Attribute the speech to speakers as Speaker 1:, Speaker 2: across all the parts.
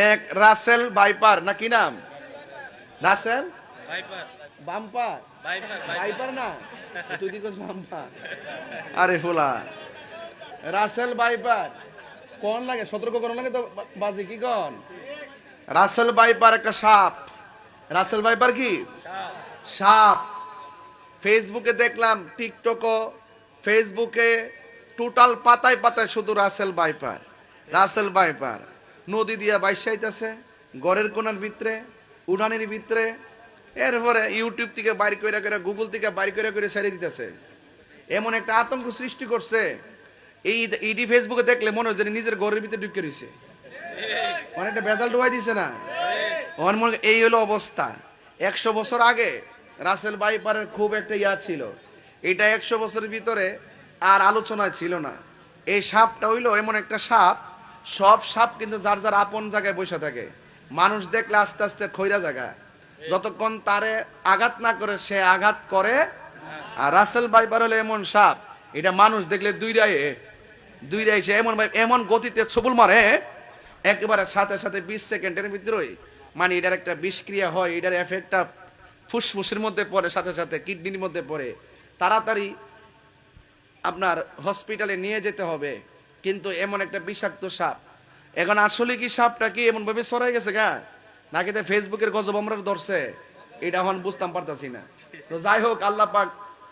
Speaker 1: এক Russell viper না কি নাম? রাসেল বাম্পার ভাইপার না, তুই কি করছিস বাম্পার? আরে ফুলা রাসেল ভাইপার কোন লাগে, সতর্ক করো লাগে তো বাজি কি কোন? রাসেল ভাইপার একটা সাপ। রাসেল ভাইপার কি সাপ। ফেসবুকে দেখলাম, টিকটকও, ফেসবুকে টোটাল পাতায় পাতায় শুধু রাসেল ভাইপার রাসেল ভাইপার। নদী দিয়া বাইসাইতেছে গড়ের কোনার ভিতরে, উড়ানের ভিতরে, এরপরে ইউটিউব থেকে বাইর করে করে, গুগল থেকে বাইর করে করে ছেড়ে দিতেছে। এমন একটা আতঙ্ক সৃষ্টি করছে, এই ইডি ফেসবুকে দেখলে মনে হয় যে নিজের ঘরের ভিতরে ঢুকে রয়েছে, অনেকটা বেজাল ডুবাই দিছে না। এই হলো অবস্থা। 100 বছর আগে রাসেল ভাইপারের খুব একটা ইয়া ছিল, এটা 100 বছরের ভিতরে আর আলোচনায় ছিল না। এই সাপটা হইলো এমন একটা সাপ, সব সাপ কিন্তু যার যার আপন জায়গায় বসে থাকে, মানুষ দেখলে আস্তে আস্তে খৈরা জায়গা, যতক্ষণ তারে আঘাত না করে সে আঘাত করে। আর রাসেল ভাইপার হলো এমন সাপ, এটা মানুষ দেখলে দুইটাই সে এমন গতিতে ছবল মারে, একেবারে সাথে সাথে 20 সেকেন্ডের ভিতরেই মানে এটার একটা বিষক্রিয়া হয়, এটার এফেক্টটা ফুসফুসের মধ্যে পড়ে, সাথে সাথে কিডনির মধ্যে পড়ে, তাড়াতাড়ি আপনার হসপিটালে নিয়ে যেতে হবে। কিন্তু এমন একটা বিষাক্ত সাপ। এখন আসলে কি সাপটা কি এমন ভাবে ছড়াই গেছে গা, নাকি তো ফেসবুকের গজব আমরা ধরছে, এটা এখন বুঝতাম পারতাছি না। তো যাই হোক, আল্লাহ পাক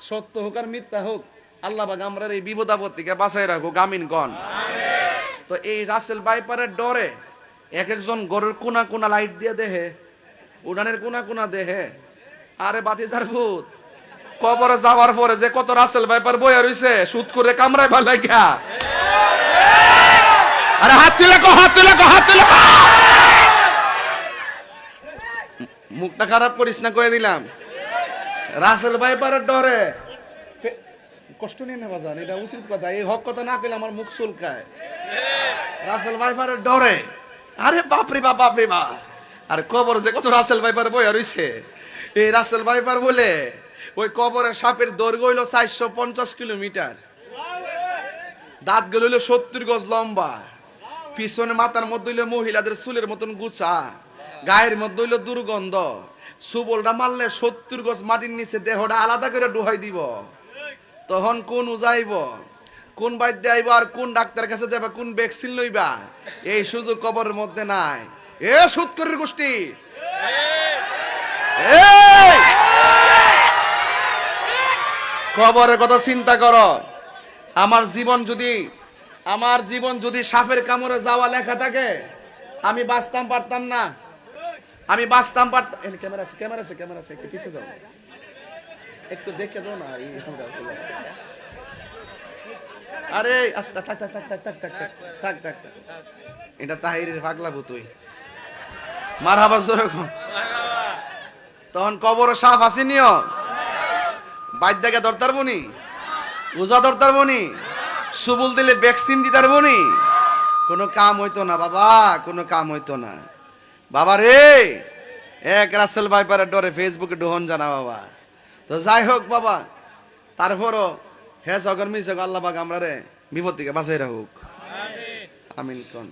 Speaker 1: সত্য হোক আর মিথ্যা হোক, আল্লাহ পাক আমরা এই বিপদ আপদ থেকে বাঁচাই রাখুক, আমিন কন। তো এই রাসেল ভাইপারের ডরে এক একজন গরুর কোনা কোনা লাইট দিয়ে দেহে, উড়ানের কোনা কোনা দেহে। আরে বাতিজার ভূত, কবরে যাওয়ার পরে যে কত রাসেল ভাইপার বইয়া রইছে সুদ করে কামড়ায় ভালো লাগা। আরে হাত তুলে কো, হাত তুলে কো, হাত তুলে কো। মুখটা খারাপ করিস না, কয়ে দিলাম। রাসেল ভাইপারের ডরে কষ্ট নিয়ে না বাজান, এটা উচিত কথা, এই হক কথা না পেলে আমার মুখ চুলকায়। রাসেল ভাইপারের ডরে, আরে বাপরে বাপ, বাপরে বাপ। আর কবর যে কত রাসেল ভাইপার বইয়া রইছে, এই রাসেল ভাইপার বলে ওই কবরে সাপের দৈর্ঘ্য হইল 450 কিলোমিটার, দাঁত গুলো হইলো 70 গজ লম্বা, পিছনে মাথার মধ্যে হইলো মহিলাদের চুলের মতন গুছা, গায়ের মধ্যে হইলো দুর্গন্ধ, সুবলটা মারলে 70 গজ মাটির নিচে দেহটা আলাদা করে ডুহাই দিব। তখন কোন উজাইব, কোন বাইদ্য আইব, আর কোন ডাক্তার কাছে যাবা, কোন ভ্যাকসিন লইবা, এই সুযোগ কবরের মধ্যে নাই। এ সুৎকরের গোষ্ঠী, কবরের কথা চিন্তা করো। আমার জীবন যদি সাপের কামড়ে যাওয়া লেখা থাকে, আমি বাঁচতাম পারতাম না, আমি বাঁচতাম পারতাম। ক্যামেরা আছে, ক্যামেরা আছে, ক্যামেরা আছে, একটু পিছিয়ে যাও, একটু দেখে দাও না। আরে আস্তে থাক থাক থাক থাক থাক থাক থাক থাক থাক, এটা তাহিরের পাগলাবো তুই, মারহাবা জোরে কর। তখন কবর সাপ আসেনিও, বাইদ্যাকে ধরতার বনি, উজা ধরতার বনি, সুবুল দিলে ভ্যাকসিন দিতার বনি, কোনো কাম হইতো না বাবা, কোনো কাম হইতো না বাবা রে। এক রাসেল ভাইপারের ডরে ফেসবুকে ডোহন জানা বাবা। তো যাই হোক বাবা, তারপরও হ্যাঁ সগর মিস আল্লাহ পাক আমরা রে বিপদ থেকে বাঁচাই রাখুক, আমিন কোন।